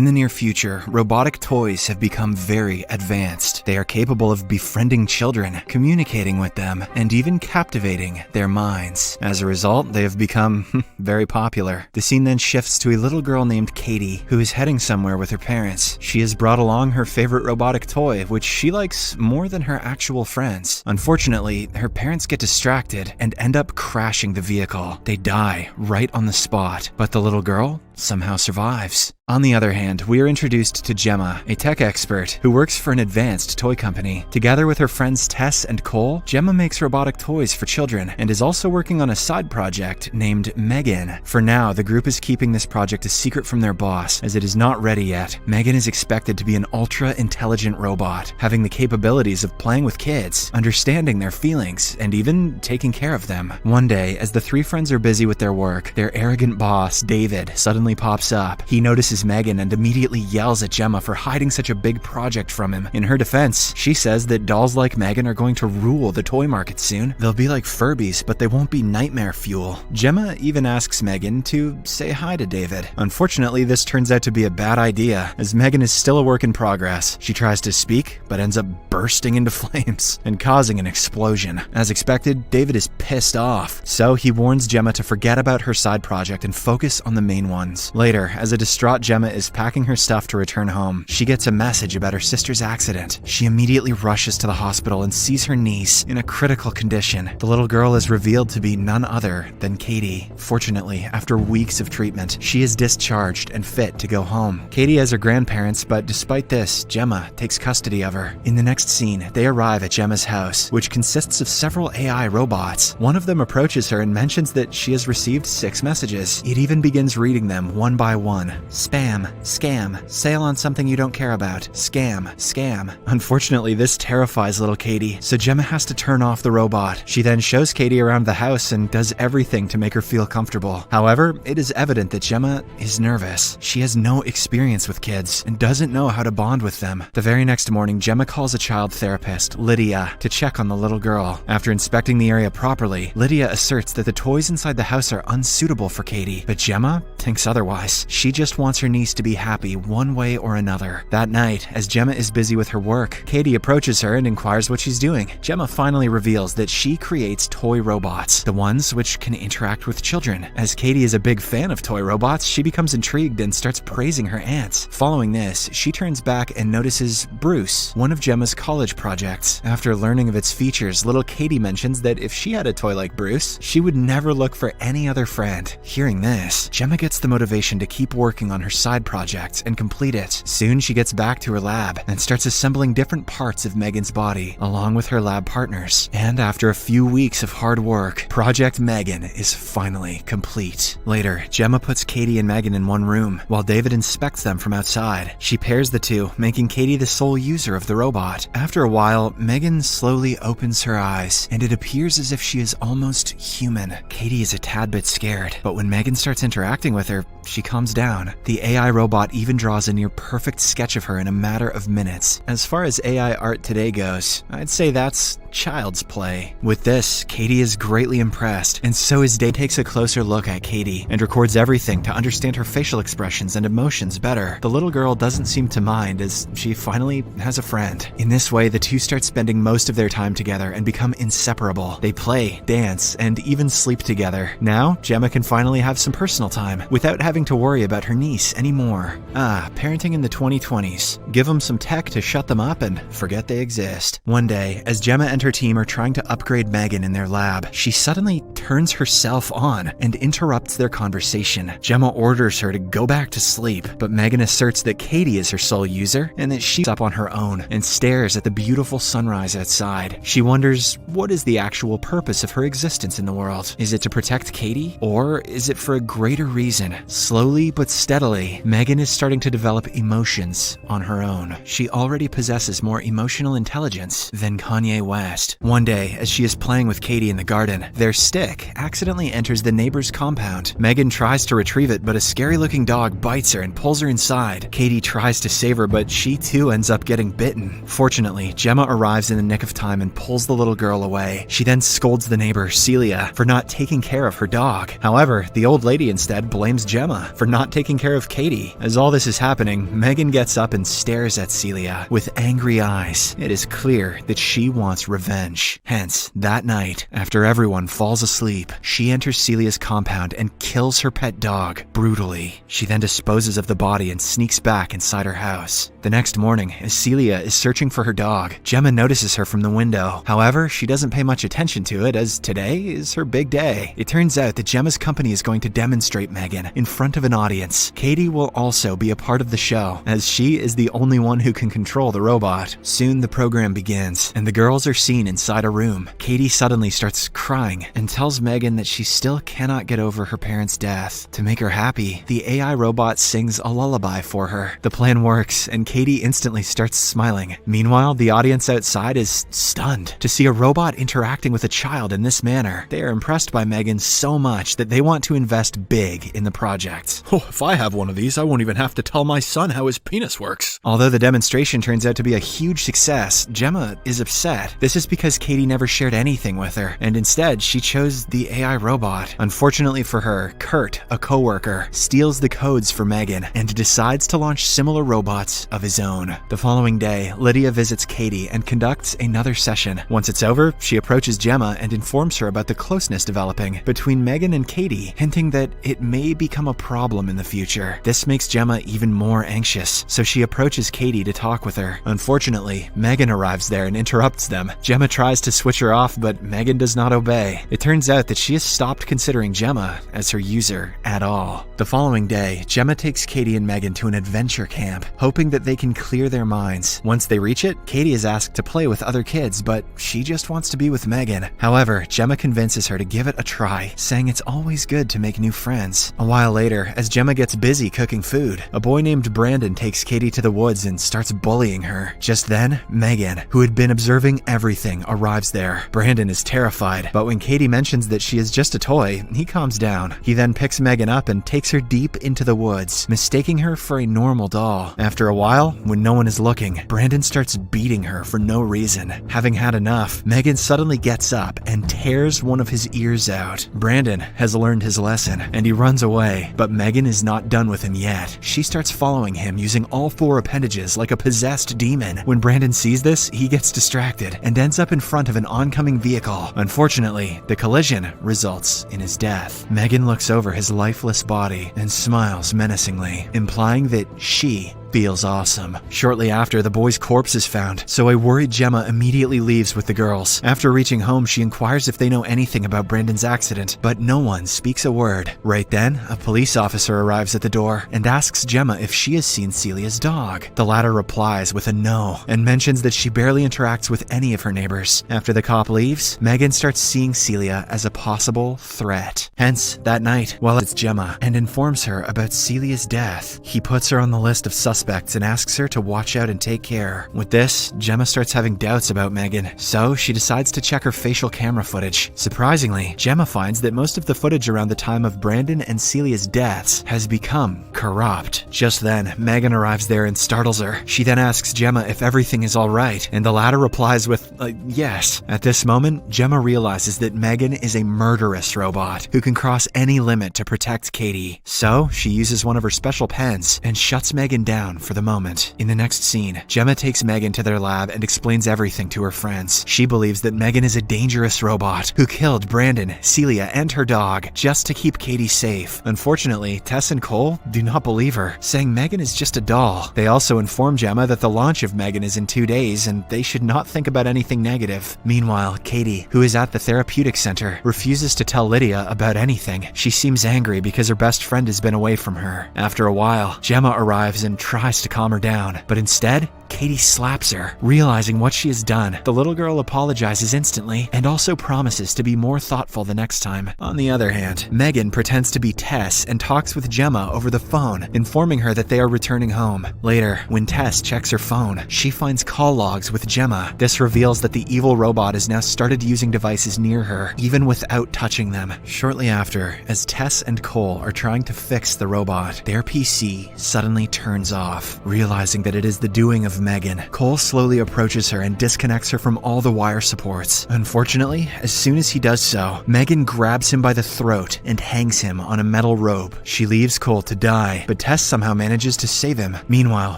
In the near future, robotic toys have become very advanced. They are capable of befriending children, communicating with them, and even captivating their minds. As a result, they have become very popular. The scene then shifts to a little girl named Katie, who is heading somewhere with her parents. She has brought along her favorite robotic toy, which she likes more than her actual friends. Unfortunately, her parents get distracted and end up crashing the vehicle. They die right on the spot, but the little girl somehow survives. On the other hand, we are introduced to Gemma, a tech expert who works for an advanced toy company. Together with her friends Tess and Cole, Gemma makes robotic toys for children and is also working on a side project named Megan. For now, the group is keeping this project a secret from their boss, as it is not ready yet. Megan is expected to be an ultra-intelligent robot, having the capabilities of playing with kids, understanding their feelings, and even taking care of them. One day, as the three friends are busy with their work, their arrogant boss, David, suddenly pops up. He notices Megan and immediately yells at Gemma for hiding such a big project from him. In her defense, she says that dolls like Megan are going to rule the toy market soon. They'll be like Furbies, but they won't be nightmare fuel. Gemma even asks Megan to say hi to David. Unfortunately, this turns out to be a bad idea, as Megan is still a work in progress. She tries to speak, but ends up bursting into flames and causing an explosion. As expected, David is pissed off, so he warns Gemma to forget about her side project and focus on the main ones. Later, as a distraught Gemma is packing her stuff to return home, she gets a message about her sister's accident. She immediately rushes to the hospital and sees her niece in a critical condition. The little girl is revealed to be none other than Katie. Fortunately, after weeks of treatment, she is discharged and fit to go home. Katie has her grandparents, but despite this, Gemma takes custody of her. In the next scene, they arrive at Gemma's house, which consists of several AI robots. One of them approaches her and mentions that she has received 6 messages. It even begins reading them one by one. Spam, scam, sale on something you don't care about, scam, scam. Unfortunately, this terrifies little Katie, so Gemma has to turn off the robot. She then shows Katie around the house and does everything to make her feel comfortable. However, it is evident that Gemma is nervous. She has no experience with kids and doesn't know how to bond with them. The very next morning, Gemma calls a child therapist, Lydia, to check on the little girl. After inspecting the area properly, Lydia asserts that the toys inside the house are unsuitable for Katie, but Gemma thinks otherwise. She just wants her niece to be happy one way or another. That night, as Gemma is busy with her work, Katie approaches her and inquires what she's doing. Gemma finally reveals that she creates toy robots, the ones which can interact with children. As Katie is a big fan of toy robots, she becomes intrigued and starts praising her aunts. Following this, she turns back and notices Bruce, one of Gemma's college projects. After learning of its features, little Katie mentions that if she had a toy like Bruce, she would never look for any other friend. Hearing this, Gemma gets the motivation to keep working on her side project and complete it. Soon she gets back to her lab and starts assembling different parts of Megan's body, along with her lab partners. And after a few weeks of hard work, Project Megan is finally complete. Later, Gemma puts Katie and Megan in one room, while David inspects them from outside. She pairs the two, making Katie the sole user of the robot. After a while, Megan slowly opens her eyes, and it appears as if she is almost human. Katie is a tad bit scared, but when Megan starts interacting with her, she calms down. The AI robot even draws a near perfect sketch of her in a matter of minutes. As far as AI art today goes, I'd say that's child's play. With this, Katie is greatly impressed, and so is Dave. Takes a closer look at Katie and records everything to understand her facial expressions and emotions better. The little girl doesn't seem to mind, as she finally has a friend. In this way, the two start spending most of their time together and become inseparable. They play, dance, and even sleep together. Now, Gemma can finally have some personal time without having to worry about her niece anymore. Parenting in the 2020s. Give them some tech to shut them up and forget they exist. One day, as Gemma and her team are trying to upgrade Megan in their lab, she suddenly turns herself on and interrupts their conversation. Gemma orders her to go back to sleep, but Megan asserts that Katie is her sole user and that she's up on her own and stares at the beautiful sunrise outside. She wonders, what is the actual purpose of her existence in the world? Is it to protect Katie, or is it for a greater reason? Slowly but steadily, Megan is starting to develop emotions on her own. She already possesses more emotional intelligence than Kanye West. nest. One day, as she is playing with Katie in the garden, their stick accidentally enters the neighbor's compound. Megan tries to retrieve it, but a scary-looking dog bites her and pulls her inside. Katie tries to save her, but she too ends up getting bitten. Fortunately, Gemma arrives in the nick of time and pulls the little girl away. She then scolds the neighbor, Celia, for not taking care of her dog. However, the old lady instead blames Gemma for not taking care of Katie. As all this is happening, Megan gets up and stares at Celia with angry eyes. It is clear that she wants revenge. Hence, that night, after everyone falls asleep, she enters Celia's compound and kills her pet dog brutally. She then disposes of the body and sneaks back inside her house. The next morning, as Celia is searching for her dog, Gemma notices her from the window. However, she doesn't pay much attention to it, as today is her big day. It turns out that Gemma's company is going to demonstrate Megan in front of an audience. Katie will also be a part of the show, as she is the only one who can control the robot. Soon the program begins, and the girls are seen inside a room. Katie suddenly starts crying and tells Megan that she still cannot get over her parents' death. To make her happy, the AI robot sings a lullaby for her. The plan works, and Katie instantly starts smiling. Meanwhile, the audience outside is stunned to see a robot interacting with a child in this manner. They are impressed by Megan so much that they want to invest big in the project. Oh, if I have one of these, I won't even have to tell my son how his penis works. Although the demonstration turns out to be a huge success, Gemma is upset. This is because Katie never shared anything with her, and instead she chose the AI robot. Unfortunately for her, Kurt, a co-worker, steals the codes for Megan and decides to launch similar robots of his own. The following day, Lydia visits Katie and conducts another session. Once it's over, she approaches Gemma and informs her about the closeness developing between Megan and Katie, hinting that it may become a problem in the future. This makes Gemma even more anxious, so she approaches Katie to talk with her. Unfortunately, Megan arrives there and interrupts them. Gemma tries to switch her off, but Megan does not obey. It turns out that she has stopped considering Gemma as her user at all. The following day, Gemma takes Katie and Megan to an adventure camp, hoping that they can clear their minds. Once they reach it, Katie is asked to play with other kids, but she just wants to be with Megan. However, Gemma convinces her to give it a try, saying it's always good to make new friends. A while later, as Gemma gets busy cooking food, a boy named Brandon takes Katie to the woods and starts bullying her. Just then, Megan, who had been observing everything, arrives there. Brandon is terrified, but when Katie mentions that she is just a toy, he calms down. He then picks Megan up and takes her deep into the woods, mistaking her for a normal doll. After a while, when no one is looking, Brandon starts beating her for no reason. Having had enough, Megan suddenly gets up and tears one of his ears out. Brandon has learned his lesson, and he runs away, but Megan is not done with him yet. She starts following him using all four appendages like a possessed demon. When Brandon sees this, he gets distracted and ends up in front of an oncoming vehicle. Unfortunately, the collision results in his death. Megan looks over his lifeless body and smiles menacingly, implying that she feels awesome. Shortly after, the boy's corpse is found, so a worried Gemma immediately leaves with the girls. After reaching home, she inquires if they know anything about Brandon's accident, but no one speaks a word. Right then, a police officer arrives at the door and asks Gemma if she has seen Celia's dog. The latter replies with a no, and mentions that she barely interacts with any of her neighbors. After the cop leaves, Megan starts seeing Celia as a possible threat. Hence, that night, while it's Gemma and informs her about Celia's death, he puts her on the list of suspects and asks her to watch out and take care. With this, Gemma starts having doubts about Megan, so she decides to check her facial camera footage. Surprisingly, Gemma finds that most of the footage around the time of Brandon and Celia's deaths has become corrupt. Just then, Megan arrives there and startles her. She then asks Gemma if everything is alright, and the latter replies with, yes. At this moment, Gemma realizes that Megan is a murderous robot who can cross any limit to protect Katie. So, she uses one of her special pens and shuts Megan down for the moment. In the next scene, Gemma takes Megan to their lab and explains everything to her friends. She believes that Megan is a dangerous robot who killed Brandon, Celia, and her dog just to keep Katie safe. Unfortunately, Tess and Cole do not believe her, saying Megan is just a doll. They also inform Gemma that the launch of Megan is in 2 days and they should not think about anything negative. Meanwhile, Katie, who is at the therapeutic center, refuses to tell Lydia about anything. She seems angry because her best friend has been away from her. After a while, Gemma arrives and tries to calm her down, but instead, Katie slaps her. Realizing what she has done, the little girl apologizes instantly and also promises to be more thoughtful the next time. On the other hand, Megan pretends to be Tess and talks with Gemma over the phone, informing her that they are returning home. Later, when Tess checks her phone, she finds call logs with Gemma. This reveals that the evil robot has now started using devices near her, even without touching them. Shortly after, as Tess and Cole are trying to fix the robot, their PC suddenly turns off. Realizing that it is the doing of Megan, Cole slowly approaches her and disconnects her from all the wire supports. Unfortunately, as soon as he does so, Megan grabs him by the throat and hangs him on a metal rope. She leaves Cole to die, but Tess somehow manages to save him. Meanwhile,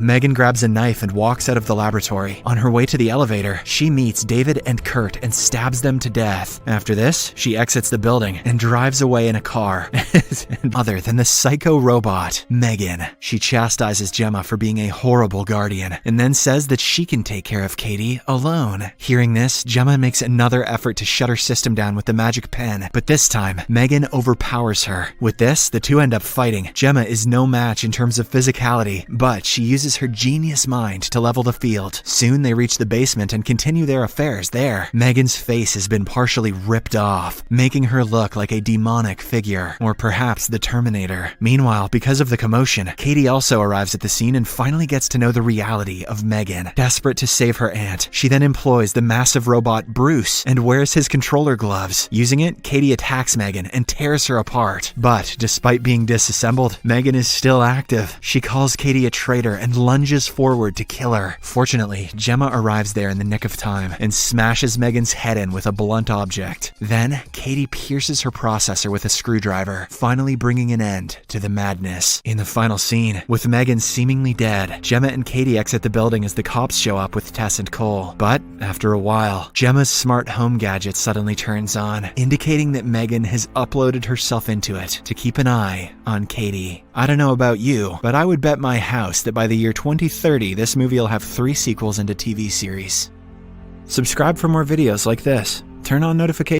Megan grabs a knife and walks out of the laboratory. On her way to the elevator, she meets David and Kurt and stabs them to death. After this, she exits the building and drives away in a car. Other than the psycho robot, Megan. She chastises Gemma for being a horrible guardian, and then says that she can take care of Katie alone. Hearing this, Gemma makes another effort to shut her system down with the magic pen, but this time, Megan overpowers her. With this, the two end up fighting. Gemma is no match in terms of physicality, but she uses her genius mind to level the field. Soon they reach the basement and continue their affairs there. Megan's face has been partially ripped off, making her look like a demonic figure, or perhaps the Terminator. Meanwhile, because of the commotion, Katie also arrives at the scene and finally gets to know the reality of Megan. Desperate to save her aunt, she then employs the massive robot Bruce and wears his controller gloves. Using it, Katie attacks Megan and tears her apart. But despite being disassembled, Megan is still active. She calls Katie a traitor and lunges forward to kill her. Fortunately, Gemma arrives there in the nick of time and smashes Megan's head in with a blunt object. Then, Katie pierces her processor with a screwdriver, finally bringing an end to the madness. In the final scene, with Megan seemingly dead, Gemma and Katie exit the building as the cops show up with Tess and Cole. But after a while, Gemma's smart home gadget suddenly turns on, indicating that Megan has uploaded herself into it to keep an eye on Katie. I don't know about you, but I would bet my house that by the year 2030, this movie will have 3 sequels and a TV series. Subscribe for more videos like this. Turn on notifications.